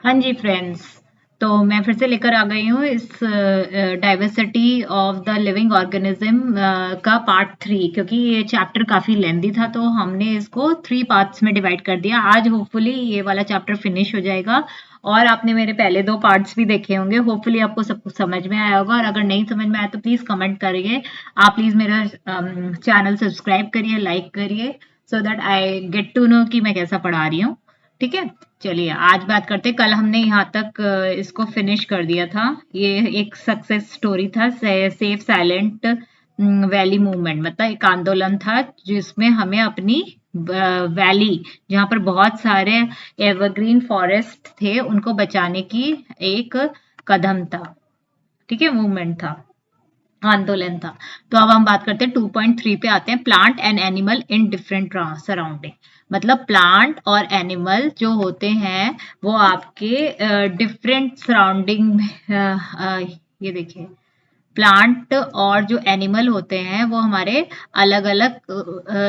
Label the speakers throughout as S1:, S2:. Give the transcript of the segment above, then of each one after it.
S1: हाँ जी फ्रेंड्स, तो मैं फिर से लेकर आ गई हूँ इस diversity of the living organism का पार्ट 3। क्योंकि ये चैप्टर काफी लेंदी था तो हमने इसको 3 पार्ट्स में डिवाइड कर दिया। आज होपफुली ये वाला चैप्टर फिनिश हो जाएगा और आपने मेरे पहले 2 पार्ट्स भी देखे होंगे। होपफुली आपको सब कुछ समझ में आया होगा और अगर नहीं समझ में आया तो प्लीज कमेंट करिए। आप प्लीज मेरा चैनल सब्सक्राइब करिए, लाइक करिए, so that I get to know कि मैं कैसा पढ़ा रही हूँ। ठीक है, चलिए आज बात करते हैं। कल हमने यहाँ तक इसको फिनिश कर दिया था। ये एक सक्सेस स्टोरी था, सेफ साइलेंट वैली मूवमेंट, मतलब एक आंदोलन था जिसमें हमें अपनी वैली, जहाँ पर बहुत सारे एवरग्रीन फॉरेस्ट थे, उनको बचाने की एक कदम था। ठीक है, मूवमेंट था, आंदोलन था। तो अब हम बात करते हैं 2.3 पे आते हैं, plant and animal in different surrounding. मतलब प्लांट और एनिमल जो होते हैं वो आपके डिफरेंट सराउंडिंग में, ये देखिए, प्लांट और जो एनिमल होते हैं वो हमारे अलग अलग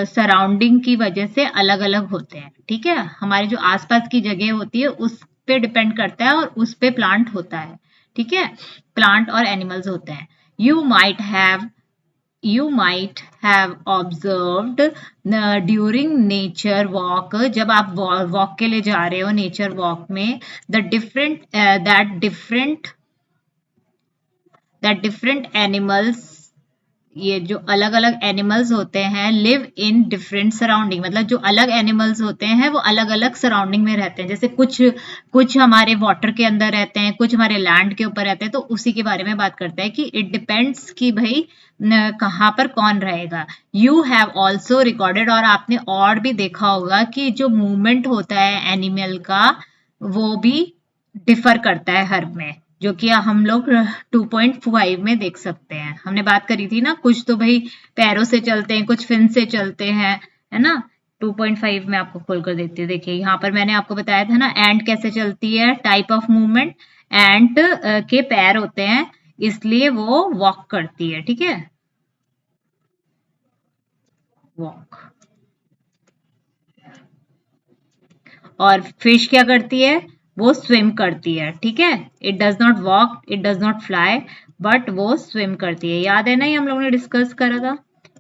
S1: सराउंडिंग की वजह से अलग अलग होते हैं। ठीक है, हमारे जो आसपास की जगह होती है उस पे डिपेंड करता है और उस पे प्लांट होता है। ठीक है, प्लांट और एनिमल्स होते हैं। you might have you might have observed during nature walk, जब आप वॉक के लिए जा रहे हो नेचर वॉक में, the different that different animals, ये जो अलग अलग एनिमल्स होते हैं, लिव इन डिफरेंट सराउंडिंग। मतलब जो अलग एनिमल्स होते हैं वो अलग अलग सराउंडिंग में रहते हैं। जैसे कुछ कुछ हमारे वाटर के अंदर रहते हैं, कुछ हमारे लैंड के ऊपर रहते हैं। तो उसी के बारे में बात करते हैं कि इट डिपेंड्स कि भाई कहाँ पर कौन रहेगा। यू हैव ऑल्सो रिकॉर्डेड, और आपने और भी देखा होगा कि जो मूवमेंट होता है एनिमल का वो भी डिफर करता है हर में, जो कि हम लोग 2.5 में देख सकते हैं। हमने बात करी थी ना, कुछ तो भाई पैरों से चलते हैं, कुछ फिन से चलते हैं, है ना। 2.5 में आपको खोल कर देती हूँ। देखिए यहाँ पर मैंने आपको बताया था ना एंट कैसे चलती है, टाइप ऑफ मूवमेंट। एंट के पैर होते हैं इसलिए वो वॉक करती है। ठीक है, वॉक। और फिश क्या करती है, वो स्विम करती है। ठीक है, it does not walk, it does not fly, but वो स्विम करती है। याद है ना, ये हम लोगों ने डिस्कस करा था।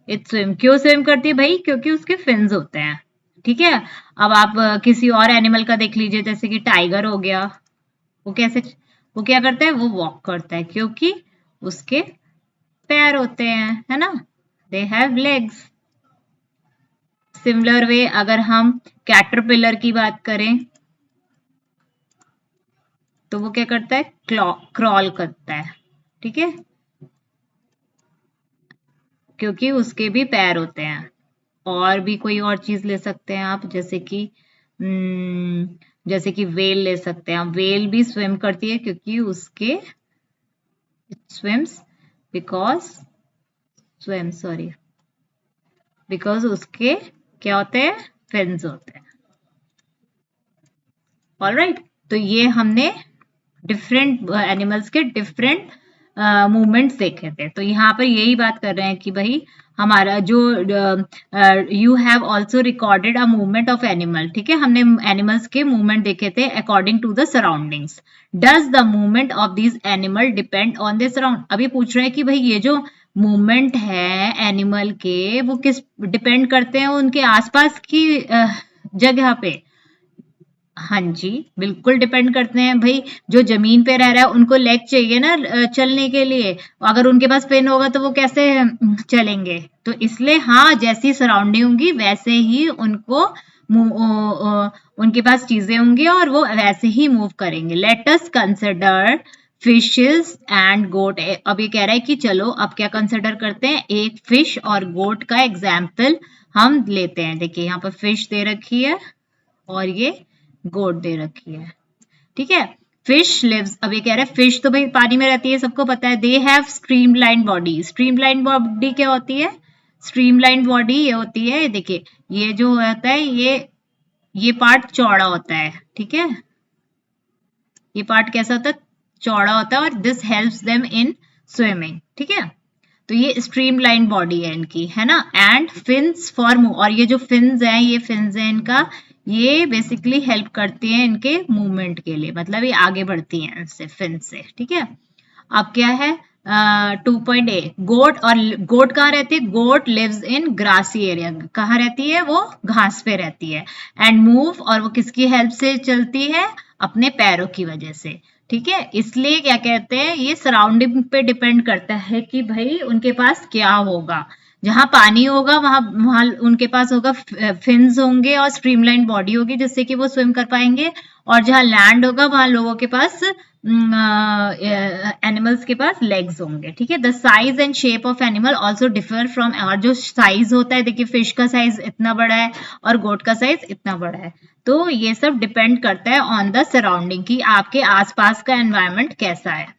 S1: इट स्विम, क्यों स्विम करती है भाई, क्योंकि उसके फिन्स होते हैं। ठीक है, अब आप किसी और एनिमल का देख लीजिए, जैसे कि टाइगर हो गया, वो कैसे, वो क्या करता है, वो वॉक करता है क्योंकि उसके पैर होते हैं, है ना, they have legs. Similar way अगर हम कैटरपिलर की बात करें तो वो क्या करता है, क्रॉल करता है। ठीक है, क्योंकि उसके भी पैर होते हैं। और भी कोई और चीज ले सकते हैं आप, जैसे कि वेल ले सकते हैं। वेल भी स्विम करती है क्योंकि उसके swims because swim sorry because उसके क्या होते हैं, फिन्स होते हैं। ऑलराइट, तो ये हमने डिफरेंट एनिमल्स के डिफरेंट मूवमेंट्स देखे थे। तो यहाँ पर यही बात कर रहे हैं कि भाई हमारा जो you have also recorded a movement of animal. ठीक है, हमने एनिमल्स के मूवमेंट देखे थे according to the surroundings. Does the movement of this animal depend on the surround. अभी पूछ रहे हैं कि भाई ये जो मूवमेंट है एनिमल के वो किस डिपेंड करते हैं, उनके आसपास की जगह पे। हाँ जी, बिल्कुल डिपेंड करते हैं भाई। जो जमीन पे रह रहा है उनको लेग चाहिए ना चलने के लिए, अगर उनके पास पेन होगा तो वो कैसे चलेंगे। तो इसलिए हाँ, जैसी सराउंडिंग होंगी वैसे ही उनको उनके पास चीजें होंगी और वो वैसे ही मूव करेंगे। Let us consider fishes and goat. अब ये कह रहा है कि चलो अब क्या कंसिडर करते हैं, एक फिश और गोट का एग्जाम्पल हम लेते हैं। देखिए यहाँ पर फिश दे रखी है और ये गोट दे रखी है। ठीक है, फिश लिव्स, अब ये कह रहा है फिश तो भाई पानी में रहती है, सबको पता है। They have streamline body. Streamline body क्या होती है, स्ट्रीमलाइन बॉडी ये होती है, देखिए ये जो होता है ये पार्ट चौड़ा होता है। ठीक है, ये पार्ट कैसा होता है, चौड़ा होता है, और this helps them in swimming. ठीक है, तो ये स्ट्रीमलाइन बॉडी है इनकी, है ना। एंड फिन्स फॉर मूव, और ये जो फिन्स हैं, ये फिन्स है इनका, ये बेसिकली हेल्प करती हैं इनके मूवमेंट के लिए, मतलब ये आगे बढ़ती हैं इससे, फिन से, ठीक है। अब क्या है 2.a, गोट, और गोट कहाँ रहती है? गोट लिव्स इन ग्रासी एरिया, कहाँ रहती है वो? घास पे रहती है। एंड मूव, और वो किसकी हेल्प से चलती है? अपने पैरों की वजह से, ठीक है। इसलिए क्या कहते हैं, ये सराउंडिंग पे डिपेंड करता है कि भाई उनके पास क्या होगा। जहां पानी होगा वहां वहां उनके पास होगा फिन्स होंगे और स्ट्रीमलाइन बॉडी होगी जिससे कि वो स्विम कर पाएंगे। और जहां लैंड होगा वहां लोगों के पास, एनिमल्स के पास लेग्स होंगे, ठीक है। The size and shape of animal also differ from, और जो साइज होता है, देखिए फिश का साइज इतना बड़ा है और गोट का साइज इतना बड़ा है। तो ये सब डिपेंड करता है ऑन द सराउंडिंग, की आपके आसपास का एनवायरनमेंट कैसा है।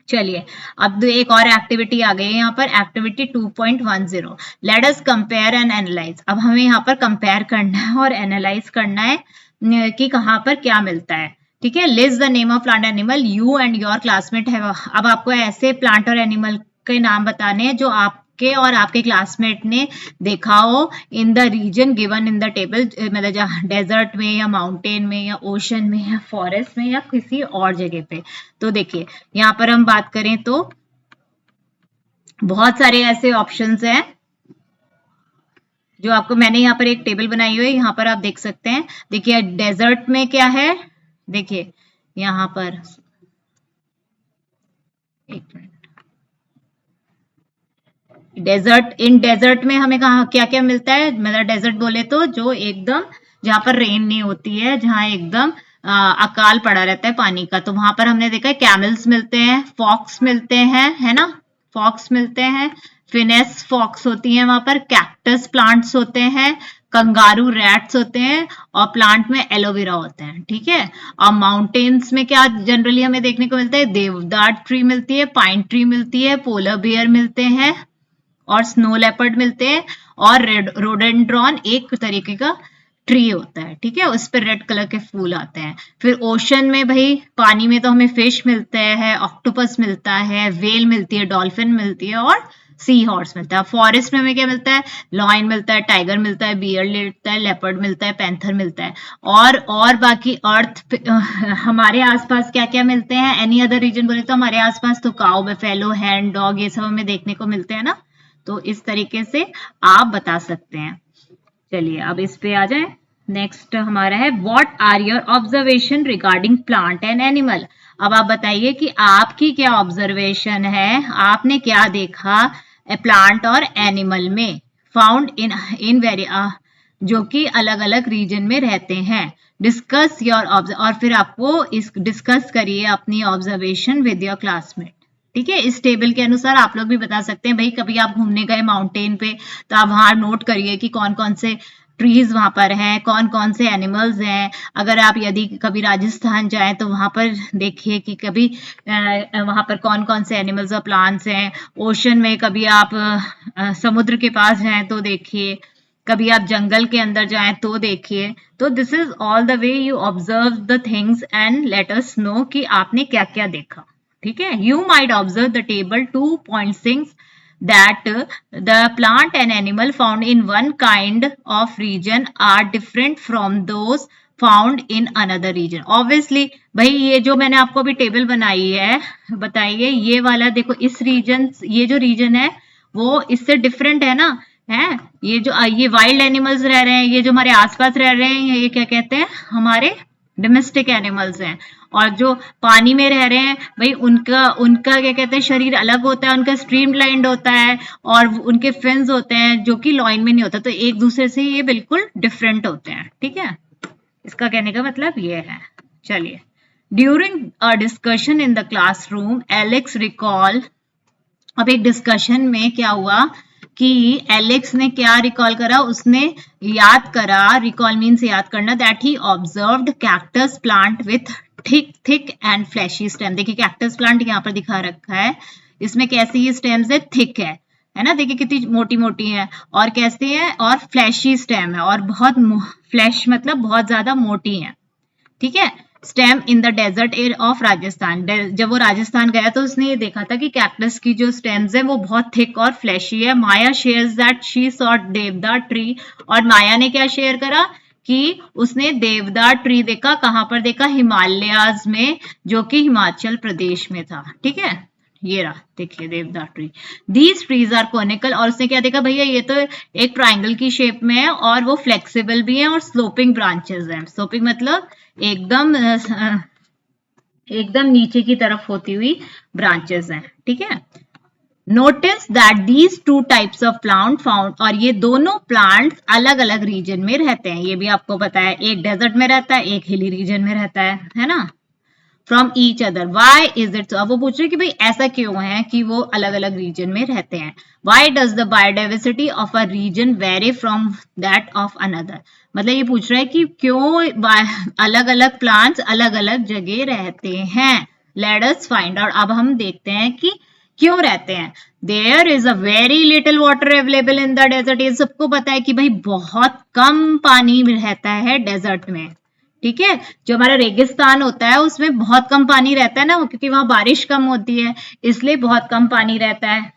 S1: चलिए, अब एक और एक्टिविटी आ गई है यहाँ पर, activity 2.10, let us compare and analyse. अब हमें यहाँ पर कंपेयर करना है और एनालाइज करना है कि कहाँ पर क्या मिलता है, ठीक है। List the name of plant animal you and your classmate है। अब आपको ऐसे प्लांट और एनिमल के नाम बताने हैं जो आपके और आपके क्लासमेट ने देखा हो in the region given in the table, मतलब जहाँ डेजर्ट में या माउंटेन में या ओशन में या फॉरेस्ट में या किसी और जगह पे। तो देखिए यहाँ पर हम बात करें तो बहुत सारे ऐसे ऑप्शंस हैं जो आपको, मैंने यहाँ पर एक टेबल बनाई हुई है, यहाँ पर आप देख सकते हैं। देखिए डेजर्ट में क्या है, देखिए यहाँ पर, एक मिनट, डेजर्ट, इन डेजर्ट में हमें कहा क्या क्या मिलता है, मतलब डेजर्ट बोले तो जो एकदम, जहां पर रेन नहीं होती है, जहां एकदम अकाल पड़ा रहता है पानी का, तो वहां पर हमने देखा है कैमल्स मिलते हैं, फॉक्स मिलते हैं, है ना, फॉक्स मिलते हैं, फिनेस फॉक्स होती है वहां पर, कैक्टस प्लांट्स होते हैं, कंगारू रैट्स होते हैं, और प्लांट में एलोवेरा होते हैं, ठीक है। और माउंटेन्स में क्या जनरली हमें देखने को मिलता है, देवदार ट्री मिलती है, पाइन ट्री मिलती है, पोलर बियर मिलते हैं, और स्नो लेपर्ड मिलते हैं, और रोडेंड्रॉन एक तरीके का ट्री होता है, ठीक है, उस पर रेड कलर के फूल आते हैं। फिर ओशन में भाई, पानी में तो हमें फिश मिलते हैं, ऑक्टोपस मिलता है, वेल मिलती है, डॉल्फिन मिलती है, और सी हॉर्स मिलता है। फॉरेस्ट में हमें क्या मिलता है, लॉयन मिलता है, टाइगर मिलता है, बियर मिलता है, लेपर्ड मिलता है, पैंथर मिलता है। और बाकी अर्थ हमारे आसपास क्या क्या मिलते हैं, एनी अदर रीजन बोले तो हमारे आसपास तो काऊ, बेफेलो, हैंड, डॉग, ये सब हमें देखने को मिलते हैं ना। तो इस तरीके से आप बता सकते हैं। चलिए अब इस पे आ जाए। नेक्स्ट हमारा है, what are your observation regarding plant and animal. अब आप बताइए कि आपकी क्या ऑब्जर्वेशन है, आपने क्या देखा प्लांट और एनिमल में, फाउंड इन वेरी, जो कि अलग अलग रीजन में रहते हैं। डिस्कस योर और फिर आपको इस डिस्कस करिए अपनी ऑब्जर्वेशन विद योर क्लासमेट, ठीक है। इस टेबल के अनुसार आप लोग भी बता सकते हैं, भाई कभी आप घूमने गए माउंटेन पे तो आप वहां नोट करिए कि कौन कौन से ट्रीज वहां पर हैं, कौन कौन से एनिमल्स हैं। अगर आप यदि कभी राजस्थान जाएं तो वहां पर देखिए कि कभी वहां पर कौन कौन से एनिमल्स और प्लांट्स हैं। ओशन में कभी आप समुद्र के पास हैं तो देखिए, कभी आप जंगल के अंदर जाएं तो देखिए। तो this is all the way you observe the things and let us know कि आपने क्या क्या देखा, ठीक है। You might observe the table 2.6 that the plant and animal found in one kind of region are different from those found in another region. Obviously भाई ये जो मैंने आपको अभी टेबल बनाई है, बताइए ये वाला देखो, इस रीजन, ये जो रीजन है वो इससे डिफरेंट है ना, है। ये वाइल्ड एनिमल्स रह रहे हैं, ये जो हमारे आसपास रह रहे हैं, ये क्या कहते हैं, हमारे डोमेस्टिक एनिमल्स हैं। और जो पानी में रह रहे हैं भाई, उनका उनका क्या कहते हैं, शरीर अलग होता है, उनका स्ट्रीमलाइंड होता है, और उनके फिन्स होते हैं जो कि लॉइन में नहीं होता, तो एक दूसरे से ये बिल्कुल डिफरेंट होते हैं, ठीक है। इसका कहने का मतलब ये है। चलिए, during a discussion in the classroom Alex recall, अब एक डिस्कशन में क्या हुआ कि एलेक्स ने क्या रिकॉल करा, उसने याद करा, रिकॉल मीन्स याद करना, that he observed cactus plant with thick and fleshy stem. देखिए कैक्टस प्लांट यहाँ पर दिखा रखा है, इसमें कैसी स्टेम्स है, थिक है ना, देखिए कितनी मोटी मोटी है, और कैसी है, और फ्लैशी स्टेम है, और बहुत फ्लैश मतलब बहुत ज्यादा मोटी है, ठीक है। Stem in the desert air of Rajasthan, जब वो राजस्थान गया तो उसने ये देखा था कि कैक्टस की जो स्टेम्स है वो बहुत थिक और फ्लैशी है। माया शेयर्स दैट शी सॉ देवदार ट्री, और माया ने क्या शेयर करा कि उसने देवदार ट्री देखा, कहां पर देखा, हिमालयाज में, जो कि हिमाचल प्रदेश में था। ठीक है, ये रहा, देखिए deodar tree. These trees are conical, और उसने क्या देखा, भैया ये तो एक ट्राइंगल की शेप में है और वो फ्लेक्सिबल भी है और स्लोपिंग ब्रांचेस हैं। स्लोपिंग मतलब एकदम नीचे की तरफ होती हुई ब्रांचेस हैं। ठीक है, notice that these two types of plant found, और ये दोनों प्लांट्स अलग अलग रीजन में रहते हैं, ये भी आपको पता है, एक डेजर्ट में रहता है, एक हिली रीजन में रहता है ना, from each other. Why is it so, अब वो पूछ रहे कि भाई ऐसा क्यों है कि वो अलग अलग रीजन में रहते हैं। Why does the biodiversity of a region vary from that of another, मतलब ये पूछ रहा है कि क्यों अलग अलग प्लांट्स अलग अलग जगह रहते हैं। लेट अस फाइंड आउट, अब हम देखते हैं कि क्यों रहते हैं। There is a very little water available in the desert, ये सबको पता है कि भाई बहुत कम पानी रहता है डेजर्ट में। ठीक है, जो हमारा रेगिस्तान होता है उसमें बहुत कम पानी रहता है ना, क्योंकि वहां बारिश कम होती है, इसलिए बहुत कम पानी रहता है।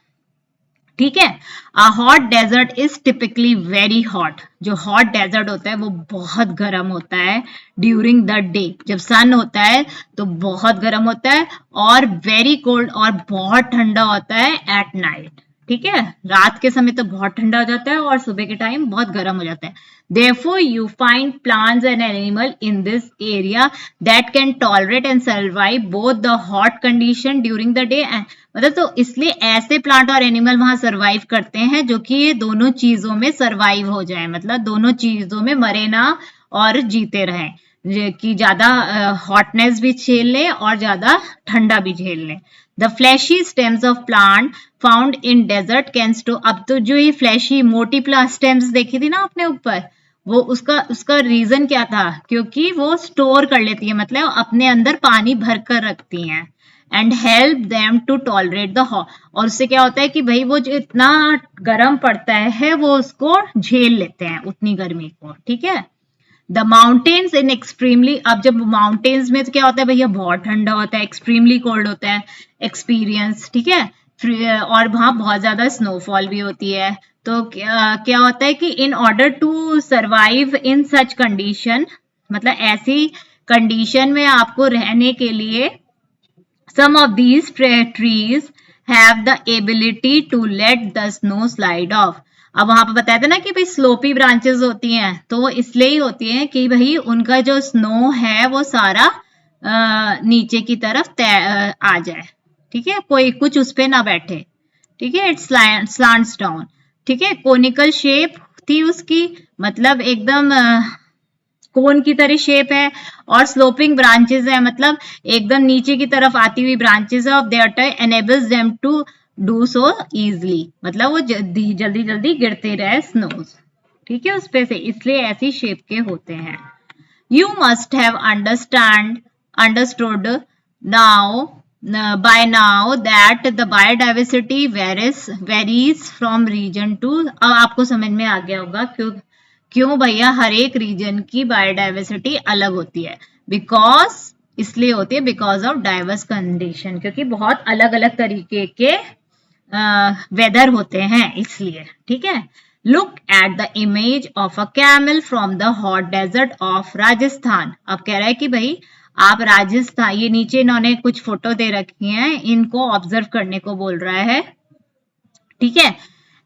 S1: ठीक है, a hot desert is typically very hot, जो हॉट डेजर्ट होता है वो बहुत गर्म होता है ड्यूरिंग द डे, जब सन होता है तो बहुत गर्म होता है, और वेरी कोल्ड, और बहुत ठंडा होता है एट नाइट। ठीक है, रात के समय तो बहुत ठंडा हो जाता है और सुबह के टाइम बहुत गर्म हो जाता है। Therefore, you find plants and animals in this area that can tolerate and survive both the hot condition during the day and, मतलब तो इसलिए ऐसे प्लांट और एनिमल वहां सरवाइव करते हैं जो कि ये दोनों चीजों में सरवाइव हो जाए, मतलब दोनों चीजों में मरे ना और जीते रहें, कि ज्यादा हॉटनेस भी झेल ले और ज्यादा ठंडा भी झेल ले। The fleshy stems of plant found in desert can store, अब तो जो ये फ्लैशी मोटी स्टेम्स देखी थी ना आपने ऊपर, वो उसका रीजन क्या था, क्योंकि वो स्टोर कर लेती है, मतलब अपने अंदर पानी भर कर रखती हैं, and help them to tolerate the hot, और उससे क्या होता है कि भाई वो जो इतना गर्म पड़ता है वो उसको झेल लेते हैं उतनी गर्मी को। ठीक है, द माउंटेन्स इन एक्सट्रीमली, अब जब माउंटेन्स में तो क्या होता है भैया, बहुत ठंडा होता है, एक्सट्रीमली कोल्ड होता है, एक्सपीरियंस। ठीक है, और वहां बहुत ज्यादा स्नोफॉल भी होती है। तो क्या होता है कि in order to survive in such condition, मतलब ऐसी कंडीशन में आपको रहने के लिए, some of these trees have the ability to let the snow slide off। अब वहां पर बताया था ना कि भाई स्लोपी ब्रांचेस होती हैं, तो वो इसलिए ही होती हैं कि भाई उनका जो स्नो है वो सारा नीचे की तरफ आ जाए। ठीक है, कोई कुछ उस पे ना बैठे। ठीक है, इट्स स्लांट्स डाउन। ठीक है, कोनिकल शेप थी उसकी, मतलब एकदम कोन की तरह शेप है, और स्लोपिंग ब्रांचेस है, मतलब एकदम नीचे की तरफ आती हुई branches of their enables them to do so easily, मतलब वो जल्दी जल्दी गिरते रहे स्नोज। ठीक है, उस पे से, इसलिए ऐसी शेप के होते हैं। You must have understood now by now that the biodiversity varies from region to, अब आपको समझ में आ गया होगा क्यों भैया हर एक रीजन की बायोडाइवर्सिटी अलग होती है। बिकॉज, इसलिए होती है बिकॉज ऑफ डाइवर्स कंडीशन, क्योंकि बहुत अलग अलग तरीके के वेदर होते हैं इसलिए। ठीक है, look at the image of a camel from the hot desert of Rajasthan. अब कह रहा है कि भाई आप राजस्थान, ये नीचे इन्होंने कुछ फोटो दे रखी हैं, इनको ऑब्जर्व करने को बोल रहा है। ठीक है,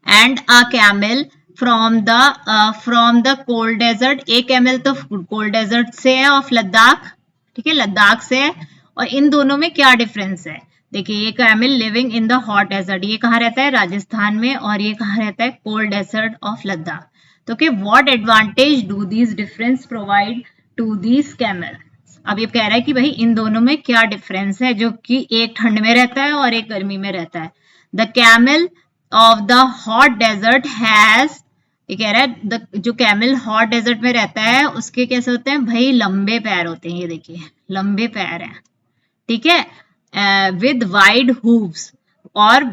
S1: and a camel from the cold desert, एक कैमल तो कोल्ड डेजर्ट से है ऑफ लद्दाख। ठीक है, लद्दाख से है, और इन दोनों में क्या डिफरेंस है, देखिए ये camel living in the hot desert, ये कहाँ रहता है, राजस्थान में, और ये कहाँ रहता है, कोल्ड डेजर्ट ऑफ लद्दाख। तो कि what advantage do these difference provide to these camel, अब ये कह रहा है कि भाई इन दोनों में क्या डिफरेंस है, जो कि एक ठंड में रहता है और एक गर्मी में रहता है। The camel of the hot desert has, ये कह रहा है जो कैमल हॉट डेजर्ट में रहता है उसके कैसे होते हैं भाई, लंबे पैर होते हैं, ये देखिए लंबे पैर हैं। ठीक है, विद वाइड हूव्स, और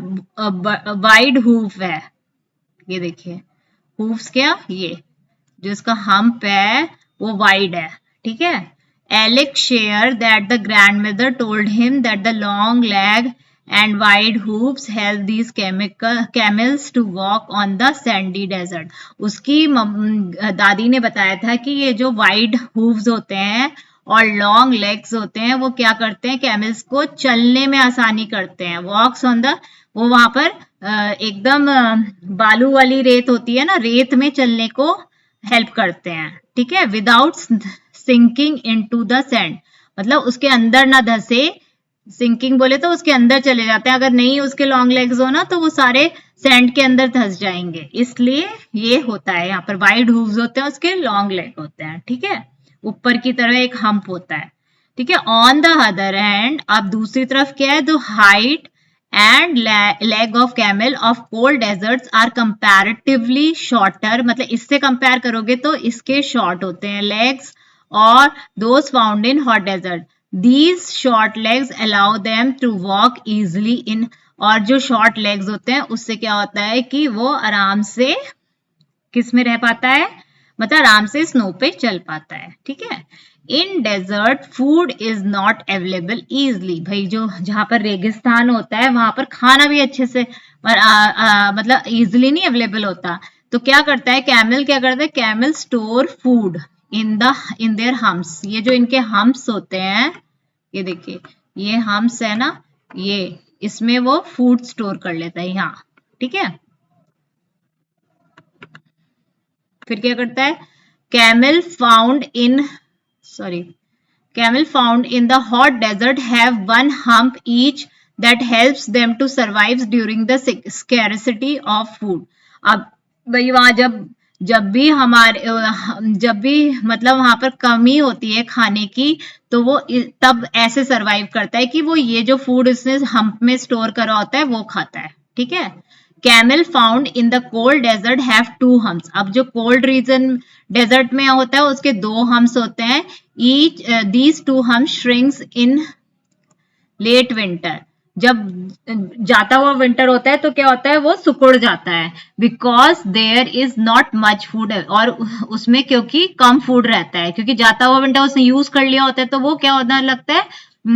S1: वाइड हूफ है, ये देखिए हूव्स, क्या ये जो इसका हम्प है वो वाइड है। ठीक है, Alex shared that the grandmother told him that the long leg and wide hooves help these camels to walk on the sandy desert. उसकी दादी ने बताया था कि ये जो वाइड hooves होते हैं और लॉन्ग लेग्स होते हैं वो क्या करते हैं, कैमल्स को चलने में आसानी करते हैं. वॉक्स ऑन द, वो वहां पर एकदम बालू वाली रेत होती है ना, रेत में चलने को हेल्प करते हैं. ठीक है, without sinking into the sand, मतलब उसके अंदर ना धसे. सिंकिंग बोले तो उसके अंदर चले जाते हैं, अगर नहीं उसके लॉन्ग लेग्स हो ना तो वो सारे सैंड के अंदर धस जाएंगे. इसलिए ये होता है, यहाँ पर वाइड हूव्स होते हैं, उसके लॉन्ग लेग होते हैं. ठीक है, ऊपर की तरह एक हम्प होता है. ठीक है, ऑन द अदर हैंड, अब दूसरी तरफ क्या है, the height and leg of camel of cold deserts are comparatively shorter, मतलब इससे कंपेयर करोगे तो इसके शॉर्ट होते हैं लेग्स, और those found in hot desert. These short legs allow them to walk easily in, और जो शॉर्ट लेग्स होते हैं उससे क्या होता है कि वो आराम से किस में रह पाता है, मतलब आराम से स्नो पे चल पाता है. ठीक है, in desert food is not available easily. भाई जो जहां पर रेगिस्तान होता है वहां पर खाना भी अच्छे से मतलब इजिली नहीं अवेलेबल होता. तो क्या करता है कैमल, क्या करता है camel store food in their humps. ये जो इनके हम्प्स होते हैं, ये देखिए ये हम्प्स है ना, ये इसमें वो फूड स्टोर कर लेता है यहाँ. ठीक है, फिर क्या करता है, camel found in the hot desert have one hump each that helps them to survive during the scarcity of food. अब भाई वहां जब भी मतलब वहां पर कमी होती है खाने की, तो वो तब ऐसे सरवाइव करता है कि वो ये जो फूड उसने हम्प में स्टोर करा होता है वो खाता है. ठीक है, camel found in the cold desert have two humps. अब जो कोल्ड रीजन डेजर्ट में होता है उसके दो हम्प्स होते हैं. Each these two humps shrinks in late winter. जब जाता हुआ विंटर होता है तो क्या होता है, वो सिकुड़ जाता है, because there is not much food, और उसमें क्योंकि कम फूड रहता है, क्योंकि जाता हुआ विंटर उसने यूज कर लिया होता है तो वो क्या होने लगता है,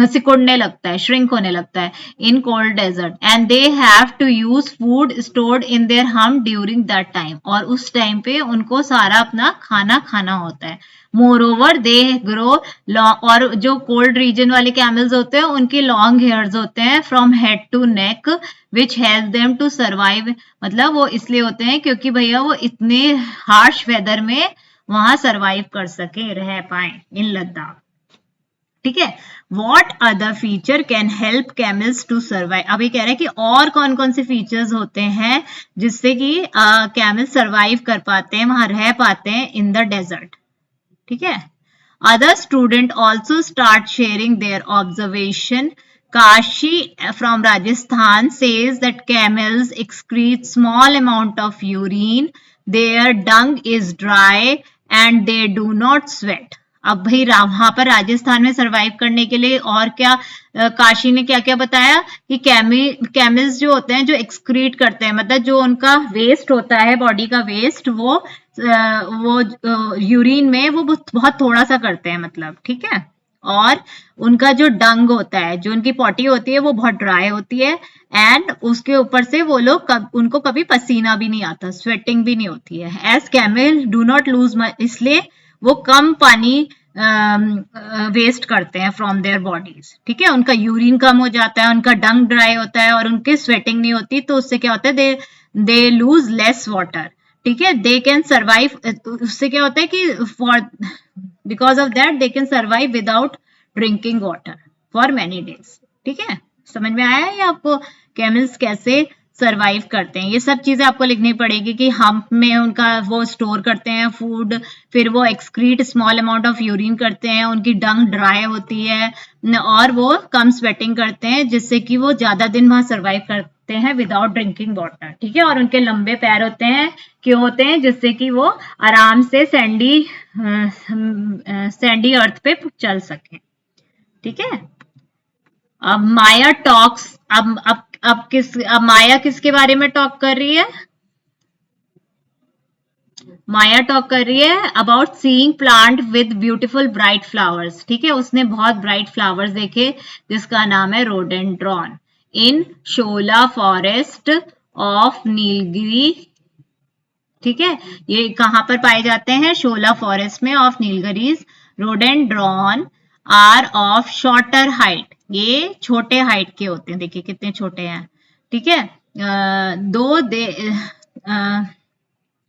S1: सिकुड़ने लगता है, श्रिंक होने लगता है in cold desert. And they have to use food stored in their hump during that time, और उस टाइम पे उनको सारा अपना खाना खाना होता है. मोरओवर दे ग्रो लॉन्ग, और जो कोल्ड रीजन वाले कैमल्स होते हैं उनके लॉन्ग हेयर्स होते हैं from head to neck which help them to survive. मतलब वो इसलिए होते हैं क्योंकि भैया वो इतने हार्श वेदर में वहां सर्वाइव कर सके, रह पाए इन लद्दाख. ठीक है, what other feature can help camels to survive. अभी कह रहे हैं कि और कौन कौन से फीचर्स होते हैं जिससे कि कैमल सर्वाइव कर पाते हैं, वहां रह पाते हैं इन द डेजर्ट. ठीक है, other student also start sharing their observation. Kashi from Rajasthan says that camels excrete small amount of urine, their dung is dry and they do not sweat. अब भाई वहां पर राजस्थान में सरवाइव करने के लिए और क्या काशी ने क्या क्या बताया कि कैमल्स जो होते हैं जो एक्सक्रीट करते हैं, मतलब जो उनका वेस्ट होता है, बॉडी का वेस्ट, वो यूरिन में वो बहुत थोड़ा सा करते हैं, मतलब. ठीक है, और उनका जो डंग होता है, जो उनकी पॉटी होती है, वो बहुत ड्राई होती है, एंड उसके ऊपर से वो लोग उनको कभी पसीना भी नहीं आता, स्वेटिंग भी नहीं होती है. As camel do not lose, इसलिए वो कम पानी वेस्ट करते हैं फ्रॉम देयर बॉडीज. ठीक है, उनका यूरिन कम हो जाता है, उनका डंग ड्राई होता है और उनकी स्वेटिंग नहीं होती, तो उससे क्या होता है, दे लूज लेस वाटर. ठीक है, दे कैन सर्वाइव, उससे क्या होता है कि for because of that they can survive without drinking water for many days. ठीक है, समझ में आया है आपको कैमल्स कैसे सर्वाइव करते हैं. ये सब चीजें आपको लिखनी पड़ेगी कि हम्प में उनका वो स्टोर करते हैं फूड, फिर वो excrete small amount of urine करते हैं, उनकी डंग ड्राई होती है और वो कम स्वेटिंग करते हैं, जिससे कि वो ज्यादा दिन वहां सर्वाइव करते हैं विदाउट ड्रिंकिंग वाटर. ठीक है, और उनके लंबे पैर होते हैं, क्यों होते हैं, जिससे कि वो आराम से सैंडी अर्थ पे चल सके. ठीक है, अब माया टॉक्स, अब माया किसके बारे में टॉक कर रही है, माया टॉक कर रही है about seeing plant with beautiful bright flowers. ठीक है, उसने बहुत ब्राइट फ्लावर्स देखे जिसका नाम है rhododendron. In Shola forest of Nilgiri. ठीक है, ये कहां पर पाए जाते हैं? शोला फॉरेस्ट में of Nilgiris. Rhododendron are of shorter height, ये छोटे हाइट के होते हैं, देखिए कितने छोटे हैं। ठीक है, दो दे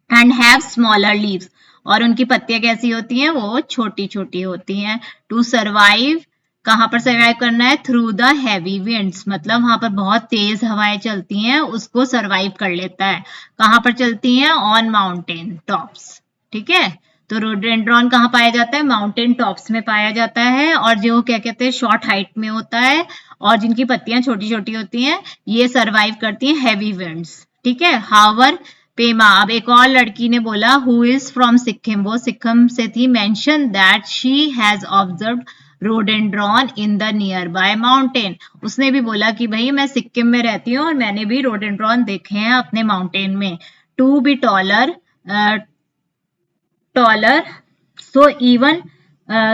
S1: एंड हैव स्मॉलर लीव्स, और उनकी पत्तियां कैसी होती हैं? वो छोटी छोटी होती हैं। टू सर्वाइव, कहां पर सर्वाइव करना है? थ्रू द हैवी विंड्स, मतलब वहां पर बहुत तेज हवाएं चलती हैं, उसको सर्वाइव कर लेता है। कहां पर चलती हैं? On mountain tops. ठीक है, तो रोडेंड्रॉन कहाँ पाया जाता है? माउंटेन टॉप्स में पाया जाता है, और जो क्या कहते हैं, शॉर्ट हाइट में होता है, और जिनकी पत्तियां छोटी छोटी होती हैं, ये सर्वाइव करती हैं हैवी विंड्स। ठीक है, हावर पेमा, अब एक और लड़की ने बोला हु इज फ्रॉम सिक्किम, वो सिक्किम से थी। Mention that she has observed rhododendron in the nearby mountain, उसने भी बोला कि भाई मैं सिक्किम में रहती हूँ और मैंने भी रोडेंड्रॉन देखे हैं अपने माउंटेन में। To be taller,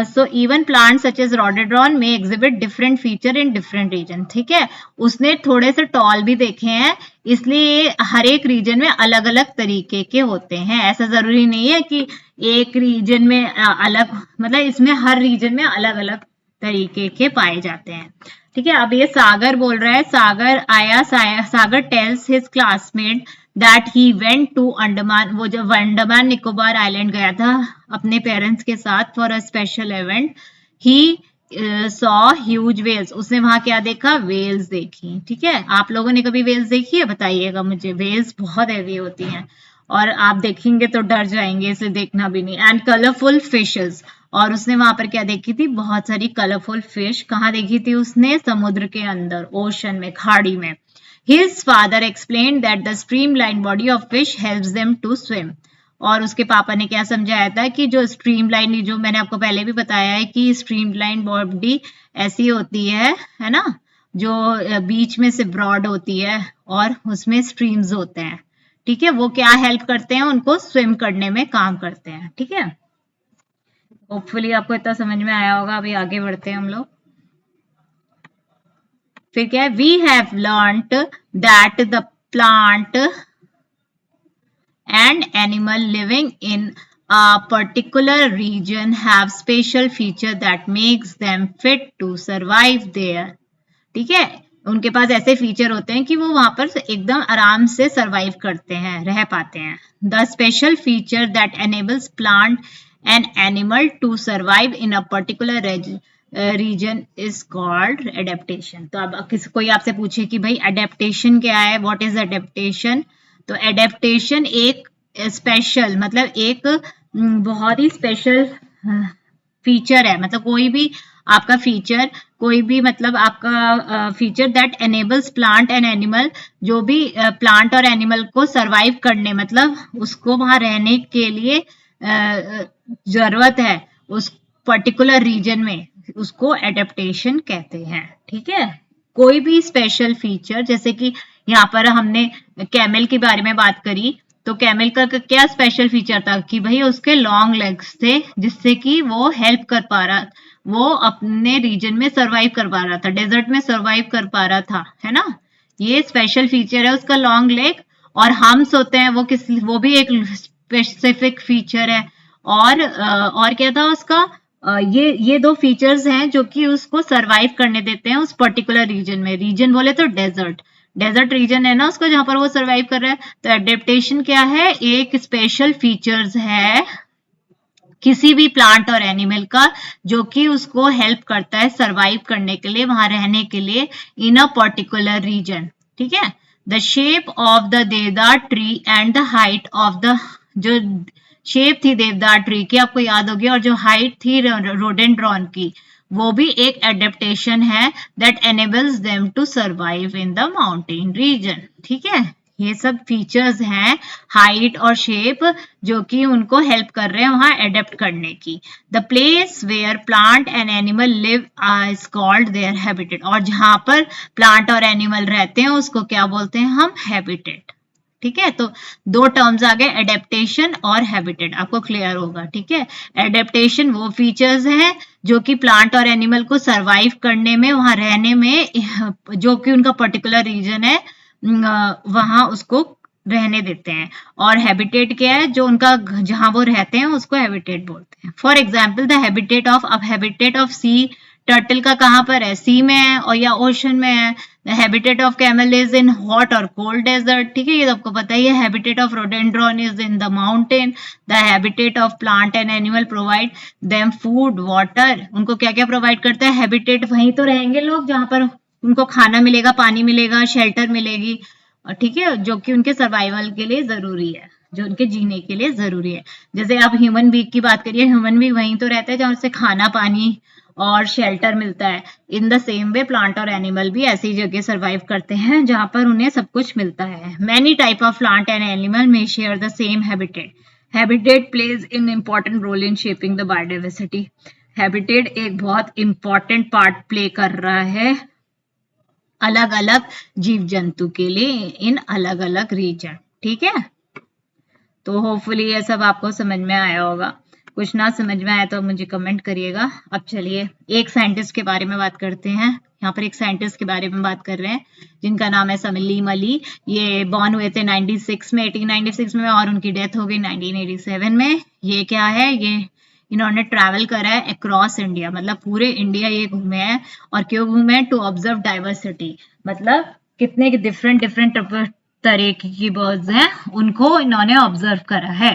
S1: so even plants such as rhododendron may exhibit different feature in different region। ठीक है, उसने थोड़े से टॉल भी देखे हैं, इसलिए हर एक रीजन में अलग अलग तरीके के होते हैं। ऐसा जरूरी नहीं है कि एक रीजन में अलग, मतलब इसमें हर रीजन में अलग अलग तरीके के पाए जाते हैं। ठीक है, अब ये सागर बोल रहा है, सागर आया, Sagar tells his classmate that he went to Andaman, वो जब अंडमान निकोबार आइलैंड गया था अपने पेरेंट्स के साथ for a special event, he saw huge whales, उसने वहां क्या देखा? वेल्स देखी। ठीक है, आप लोगों ने कभी वेल्स देखी है? बताइएगा मुझे, वेल्स बहुत हैवी होती हैं और आप देखेंगे तो डर जाएंगे, इसे देखना भी नहीं। एंड कलरफुल फिशेस, और उसने वहां पर क्या देखी थी? बहुत सारी कलरफुल फिश। कहाँ देखी थी उसने? समुद्र के अंदर, ओशन में, खाड़ी में। His father explained that the streamlined body of fish helps them to swim। और उसके पापा ने क्या समझाया था कि जो स्ट्रीमलाइन, जो मैंने आपको पहले भी बताया है कि स्ट्रीमलाइन बॉडी ऐसी होती है ना, जो बीच में से ब्रॉड होती है और उसमें स्ट्रीम्स होते हैं। ठीक है, वो क्या हेल्प करते हैं? उनको स्विम करने में काम करते हैं। ठीक है, होपफुली आपको इतना समझ में आया होगा। अभी आगे बढ़ते हैं हम लोग। फिर क्या है? We have learned that the plant and animal living in a particular region have special feature that makes them fit to survive there। ठीक है, उनके पास ऐसे फीचर होते हैं कि वो वहां पर एकदम आराम से सरवाइव करते हैं, रह पाते हैं। The special feature that enables plant and animal to survive in a particular region is called adaptation. तो अब कोई आपसे पूछे कि भाई एडेप्टेशन क्या है, व्हाट इज एडेप्टेशन, तो एडेप्टेशन एक स्पेशल, मतलब एक बहुत ही स्पेशल फीचर है, मतलब कोई भी आपका फीचर, कोई भी मतलब आपका feature that enables plant and animal, जो भी प्लांट और एनिमल को सरवाइव करने, मतलब उसको वहां रहने के लिए जरूरत है उस पर्टिकुलर रीजन में, उसको एडेप्टेशन कहते हैं। ठीक है, कोई भी स्पेशल फीचर, जैसे कि यहाँ पर हमने कैमल के बारे में बात करी, तो कैमल का क्या स्पेशल फीचर था कि भाई उसके लॉन्ग लेग्स थे, जिससे कि वो हेल्प कर पा रहा, वो अपने रीजन में सरवाइव कर पा रहा था, डेजर्ट में सरवाइव कर पा रहा था, है ना। ये स्पेशल फीचर है उसका, लॉन्ग लेग। और हम्स होते हैं वो भी एक स्पेसिफिक फीचर है। और क्या था उसका, ये दो फीचर्स हैं जो कि उसको सरवाइव करने देते हैं उस पर्टिकुलर रीजन में। रीजन बोले तो डेजर्ट रीजन है ना उसका, जहां पर वो सरवाइव कर रहा है। तो एडेप्टेशन क्या है? एक स्पेशल फीचर्स है किसी भी प्लांट और एनिमल का, जो कि उसको हेल्प करता है सरवाइव करने के लिए, वहां रहने के लिए, इन अ पर्टिकुलर रीजन। ठीक है, the shape of the deodar tree and the height of the, जो शेप थी देवदार ट्री की आपको याद होगी, और जो हाइट थी रोडेंड्रॉन की, वो भी एक एडेप्टेशन है that enables them to survive in the mountain region. ठीक है, ये सब फीचर्स हैं, हाइट और शेप, जो कि उनको हेल्प कर रहे हैं वहां एडेप्ट करने की। The place where plant and animal live is called their habitat, और जहां पर प्लांट और एनिमल रहते हैं उसको क्या बोलते हैं हम? हैबिटेट। ठीक है, तो दो टर्म्स आ गए, एडेप्टेशन और हैबिटेट, आपको क्लियर होगा। ठीक है, एडेप्टेशन वो फीचर्स हैं जो कि प्लांट और एनिमल को सरवाइव करने में, वहां रहने में, जो कि उनका पर्टिकुलर रीजन है वहां उसको रहने देते हैं। और हैबिटेट क्या है, जो उनका जहां वो रहते हैं उसको हैबिटेट बोलते हैं। For example the habitat of sea turtle का कहाँ पर है, सी में है और या ओशन में है। The habitat of camel is in hot और कोल्ड डेजर्ट, ठीक है, ये आपको पता ही है। Habitat of rhododendron is in the mountain. The habitat of plant and animal provide them food water, उनको क्या क्या प्रोवाइड करता है, हैबिटेट, वहीं तो रहेंगे लोग जहां पर उनको खाना मिलेगा, पानी मिलेगा, शेल्टर मिलेगी, ठीक है, जो कि उनके सर्वाइवल के लिए जरूरी है, जो उनके जीने के लिए जरूरी है। जैसे आप ह्यूमन बींग की बात करिए, ह्यूमन बींग वहीं तो रहता है जहां से खाना, पानी और शेल्टर मिलता है। In the same way plant और एनिमल भी ऐसी जगह सर्वाइव करते हैं जहां पर उन्हें सब कुछ मिलता है। Many type of plant and animal may share the same habitat. Habitat plays an important role in shaping the biodiversity. Habitat एक बहुत इंपॉर्टेंट पार्ट प्ले कर रहा है अलग अलग जीव जंतु के लिए इन अलग अलग रीजन, ठीक है। तो होपफुली ये सब आपको समझ में आया होगा। कुछ ना समझ में आया तो मुझे कमेंट करिएगा। अब चलिए एक साइंटिस्ट के बारे में बात करते हैं। यहाँ पर एक साइंटिस्ट के बारे में बात कर रहे हैं जिनका नाम है सलीम अली। ये बॉर्न हुए थे 1896 में और उनकी डेथ हो गई 1987 में। ये क्या है, ये इन्होंने ट्रैवल करा है अक्रॉस इंडिया, मतलब पूरे इंडिया ये घूमे हैं। और क्यों घूमे हैं, टू ऑब्जर्व डाइवर्सिटी, मतलब कितने डिफरेंट डिफरेंट तरह की बर्ड्स हैं उनको इन्होंने ऑब्जर्व करा है।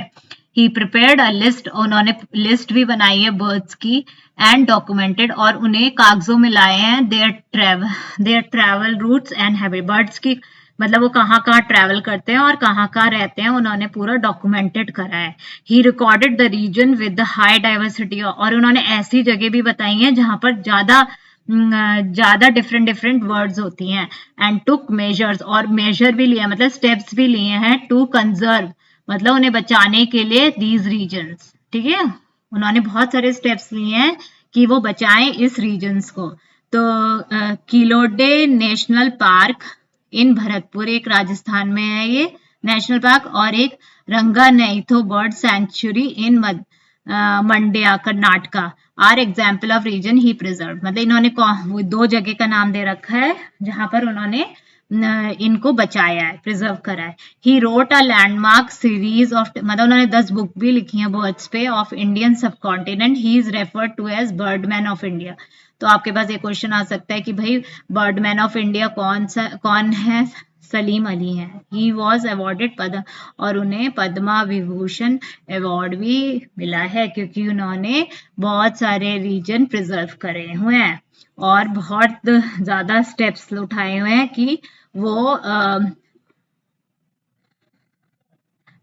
S1: ही प्रिपेयर्ड अ लिस्ट, उन्होंने लिस्ट भी बनाई है बर्ड्स की, एंड डॉक्यूमेंटेड, और उन्हें कागजों में लाए हैं their travel routes and habit, birds की मतलब वो कहाँ कहाँ ट्रैवल करते हैं और कहाँ कहाँ रहते हैं, उन्होंने पूरा डॉक्यूमेंटेड करा है। He recorded the region with the high diversity, और उन्होंने ऐसी जगह भी बताई हैं जहां पर ज्यादा डिफरेंट डिफरेंट वर्ड्स होती हैं। एंड टुक मेजर्स, और मेजर भी लिया मतलब स्टेप्स भी लिए हैं टू कंजर्व, मतलब उन्हें बचाने के लिए दीज रीजन्स, ठीक है। उन्होंने बहुत सारे स्टेप्स लिए हैं कि वो बचाएं इस रीजन्स को। तो Keoladeo national park in Bharatpur, एक राजस्थान में है ये नेशनल पार्क, और एक Ranganathittu bird sanctuary in Mandya Karnataka are example of region he preserve, मतलब इन्होंने दो जगह का नाम दे रखा है जहां पर उन्होंने इनको बचाया है, प्रिजर्व करा है। He wrote a landmark series of, मतलब उन्होंने 10 बुक भी लिखी हैं बर्ड्स पे of Indian subcontinent. He is referred to as birdman of India. तो आपके पास एक क्वेश्चन आ सकता है कि भाई बर्डमैन ऑफ इंडिया कौन है, सलीम अली हैं। ही वॉज अवॉर्डेड पद्म, और उन्हें पद्मा विभूषण अवार्ड भी मिला है क्योंकि उन्होंने बहुत सारे रीजन प्रिजर्व करे हुए हैं और बहुत ज्यादा स्टेप्स उठाए हुए हैं कि वो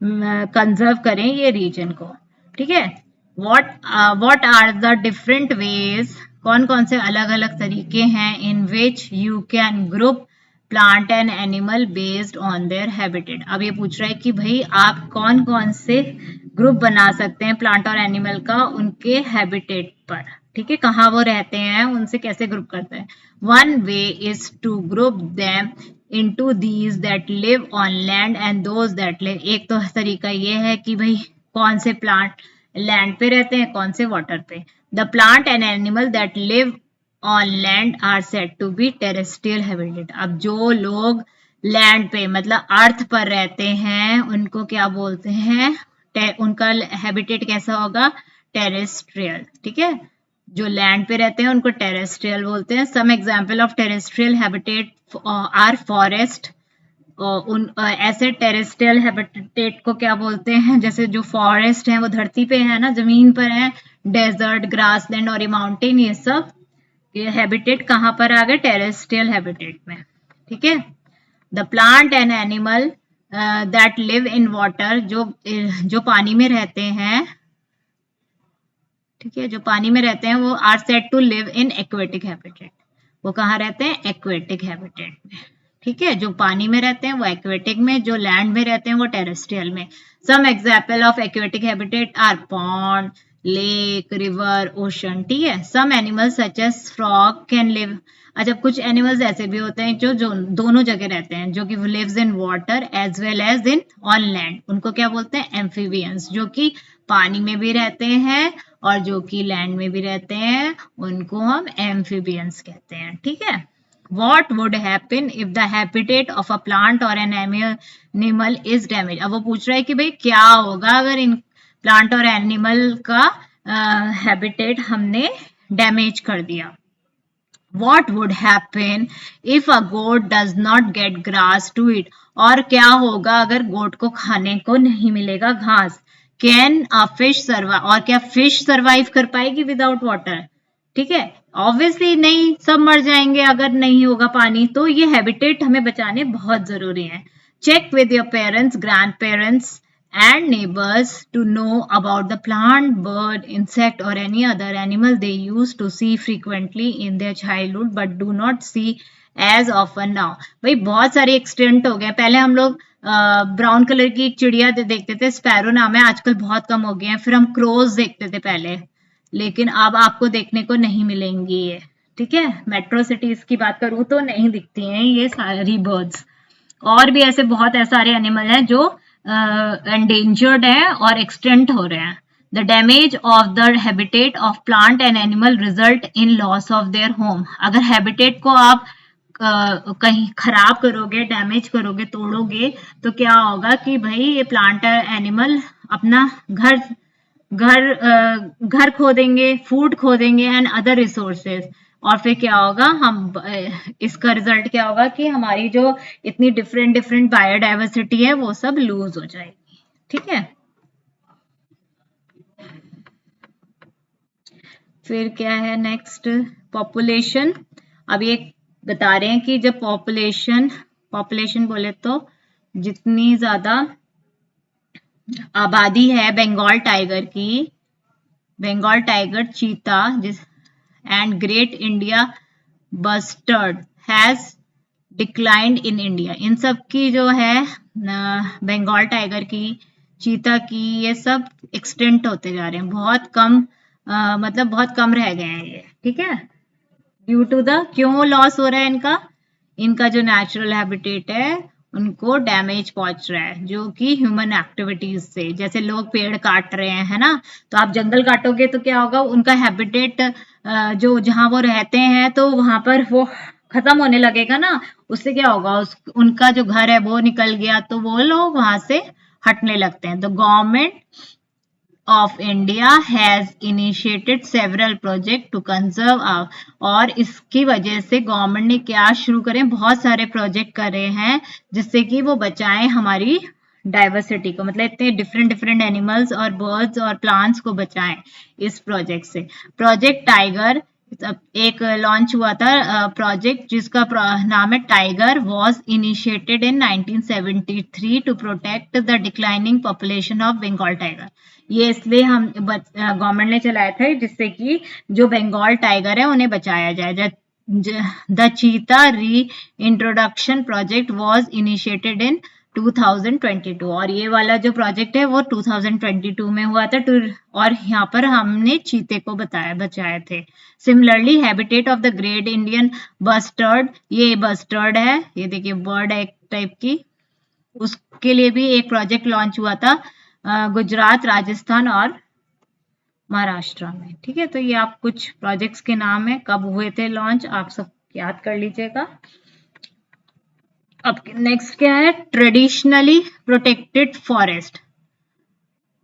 S1: कंजर्व करें ये रीजन को, ठीक है। What are the different ways, कौन कौन से अलग अलग तरीके हैं in which you can group plant and animal based on their habitat. अब ये पूछ रहा है कि भाई आप कौन कौन से ग्रुप बना सकते हैं प्लांट और एनिमल का उनके हैबिटेट पर, ठीक है, कहाँ वो रहते हैं उनसे कैसे ग्रुप करते हैं। One way is to group them into these that live on land and those that live, एक तो तरीका ये है कि भाई कौन से प्लांट लैंड पे रहते हैं कौन से वाटर पे। The plant and animal that live on land are said to be terrestrial habitat. अब जो लोग लैंड पे मतलब अर्थ पर रहते हैं उनको क्या बोलते हैं, उनका हैबिटेट कैसा होगा, टेरेस्ट्रियल, ठीक है। जो लैंड पे रहते हैं उनको टेरेस्ट्रियल बोलते हैं। Some example of terrestrial habitat are forest, ऐसे टेरेस्ट्रियल हैबिटेट को क्या बोलते हैं, जैसे जो फॉरेस्ट है वो धरती पे है ना, जमीन पर है, डेजर्ट, ग्रासलैंड और माउंटेन, ये सब ये हैबिटेट कहाँ पर आ गए, टेरेस्ट्रियल हैबिटेट में, ठीक है। The plant and animal that live in water, जो पानी में रहते हैं, ठीक है, जो पानी में रहते हैं वो are said to live in aquatic habitat. वो कहाँ रहते हैं, एक्वेटिक हैबिटेट में, ठीक है। जो पानी में रहते हैं वो एक्वेटिक में, जो लैंड में रहते हैं वो टेरेस्ट्रियल में। Some example of aquatic habitat are pond, lake, river, ocean, ठीक है। Some animals such as frog can live, अच्छा कुछ एनिमल्स ऐसे भी होते हैं जो दोनों जगह रहते हैं, जो कि lives in water as well as in on land, उनको क्या बोलते हैं, एम्फीबियंस, जो कि पानी में भी रहते हैं और जो कि लैंड में भी रहते हैं उनको हम एम्फीबियंस कहते हैं, ठीक है। What would happen if the habitat of a plant or an animal is damaged? अब वो पूछ रहा है कि भाई क्या होगा अगर इन प्लांट और एनिमल का हैबिटेट हमने डैमेज कर दिया। What would happen if a goat does not get grass to eat? और क्या होगा अगर गोट को खाने को नहीं मिलेगा घास। Can a fish survive? और क्या फिश सर्वाइव कर पाएगी विदाउट वाटर? ठीक है, ऑब्वियसली नहीं, सब मर जाएंगे अगर नहीं होगा पानी। तो ये हैबिटेट हमें बचाने बहुत जरूरी है। Check with your parents, grandparents and neighbors to know about the plant, bird, insect or any other animal they used to see frequently in their childhood but do not see as often now। भाई बहुत सारे extent हो गए। पहले हम लोग brown colour की एक चिड़िया देखते थे, स्पैरो नाम है, आजकल बहुत कम हो गए हैं। फिर हम क्रोज देखते थे पहले, लेकिन अब आपको देखने को नहीं मिलेंगी ये, ठीक है। मेट्रो सिटीज की बात करूं तो नहीं दिखती हैं ये सारी बर्ड्स। और भी ऐसे बहुत सारे एनिमल हैं जो एंडेंजर्ड है और एक्सटेंट हो रहे हैं। The damage of the habitat of plant and animal result in loss of their home. अगर हैबिटेट को आप कहीं खराब करोगे, डैमेज करोगे, तोड़ोगे, तो क्या होगा कि भाई ये प्लांट एनिमल अपना घर खो देंगे, फूड खो देंगे एंड अदर रिसोर्सेज। और फिर क्या होगा, हम इसका रिजल्ट क्या होगा कि हमारी जो इतनी डिफरेंट डिफरेंट बायोडाइवर्सिटी है वो सब लूज हो जाएगी, ठीक है। फिर क्या है नेक्स्ट, पॉपुलेशन। अब ये बता रहे हैं कि जब पॉपुलेशन बोले तो जितनी ज्यादा आबादी है बंगाल टाइगर की, Bengal tiger, cheetah and great India bustard has declined in India. इन सब की जो है बंगाल टाइगर की, चीता की, ये सब एक्सटेंट होते जा रहे हैं, बहुत कम, मतलब बहुत कम रह गए हैं ये, ठीक है। ड्यू टू द, क्यों लॉस हो रहा है इनका जो नेचुरल हैबिटेट है उनको डैमेज पहुंच रहा है, जो कि ह्यूमन एक्टिविटीज से, जैसे लोग पेड़ काट रहे हैं, है ना। तो आप जंगल काटोगे तो क्या होगा, उनका हैबिटेट जो जहां वो रहते हैं तो वहां पर वो खत्म होने लगेगा ना। उससे क्या होगा, उनका जो घर है वो निकल गया, तो वो लोग वहां से हटने लगते हैं। The government of India has initiated several project to conserve और इसकी वजह से गवर्नमेंट ने क्या शुरू करे, बहुत सारे प्रोजेक्ट करे हैं जिससे कि वो बचाएं हमारी डाइवर्सिटी को, मतलब इतने डिफरेंट डिफरेंट एनिमल्स और बर्ड्स और प्लांट्स को बचाएं इस प्रोजेक्ट से। प्रोजेक्ट टाइगर एक लॉन्च हुआ था प्रोजेक्ट जिसका नाम है tiger, was initiated in 1973 to protect the declining population of Bengal tiger. ये इसलिए हम गवर्नमेंट ने चलाया था जिससे कि जो बंगाल टाइगर है उन्हें बचाया जाए। द चीता री इंट्रोडक्शन प्रोजेक्ट वॉज इनिशिएटेड इन 2022 और ये वाला जो प्रोजेक्ट है वो 2022 में हुआ था। और यहाँ पर हमने चीते को बचाए थे। Similarly habitat of the great Indian bustard, ये बस्टर्ड है, ये देखिए बर्ड है एक टाइप की, उसके लिए भी एक प्रोजेक्ट लॉन्च हुआ था गुजरात, राजस्थान और महाराष्ट्र में, ठीक है। तो ये आप कुछ प्रोजेक्ट्स के नाम है, कब हुए थे लॉन्च, आप सब याद कर लीजिएगा। अब नेक्स्ट क्या है, ट्रेडिशनली प्रोटेक्टेड फॉरेस्ट,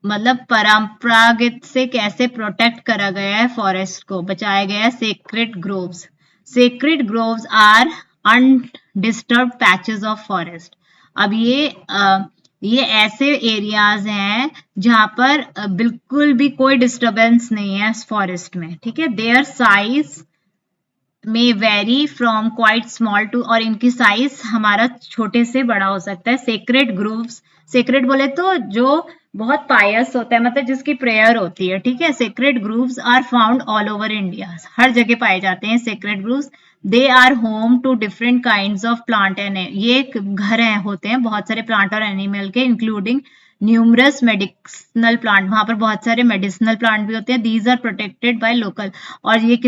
S1: मतलब परंपरागत से कैसे प्रोटेक्ट करा गया है फॉरेस्ट को, बचाया गया है। Sacred groves, sacred groves are undisturbed patches of forest. अब ये ऐसे एरियाज हैं जहां पर बिल्कुल भी कोई डिस्टरबेंस नहीं है फॉरेस्ट में, ठीक है। देयर साइज में vary from quite small to, और इनकी साइज हमारा छोटे से बड़ा हो सकता है। सेक्रेड ग्रूव्स, सेक्रेड बोले तो जो बहुत पायस होता है, मतलब जिसकी प्रेयर होती है, ठीक है। Sacred groves are found all over India, हर जगह पाए जाते हैं sacred groves. They are home to different kinds of plant and, ये घर होते हैं बहुत सारे प्लांट और एनिमल के, इंक्लूडिंग न्यूमरस मेडिसिनल प्लांट, वहां पर बहुत सारे मेडिसिनल प्लांट भी होते हैं। These are protected by local, और ये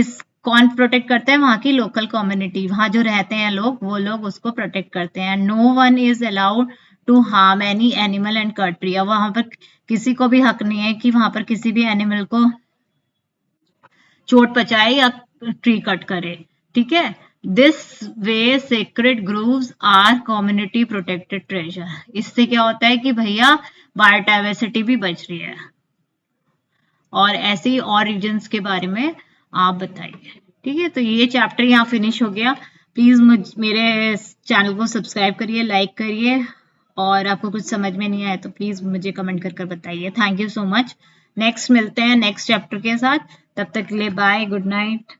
S1: कौन प्रोटेक्ट करते हैं, वहां की लोकल कम्युनिटी, वहां जो रहते हैं लोग, वो लोग उसको प्रोटेक्ट करते हैं। No one is allowed to harm any animal and country, अब वहां पर किसी को भी हक नहीं है कि वहां पर किसी भी एनिमल को चोट पचाए या ट्री कट करे, ठीक है। This way sacred groves are community protected treasure. इससे क्या होता है कि भैया बायोडाइवर्सिटी भी बच रही है। और ऐसे ही और रीजन्स के बारे में आप बताइए, ठीक है। तो ये चैप्टर यहाँ फिनिश हो गया। प्लीज मेरे चैनल को सब्सक्राइब करिए, लाइक करिए, और आपको कुछ समझ में नहीं आया तो प्लीज मुझे कमेंट कर बताइए। Thank you so much. Next मिलते हैं नेक्स्ट चैप्टर के साथ, तब तक के लिए बाय, गुड नाइट।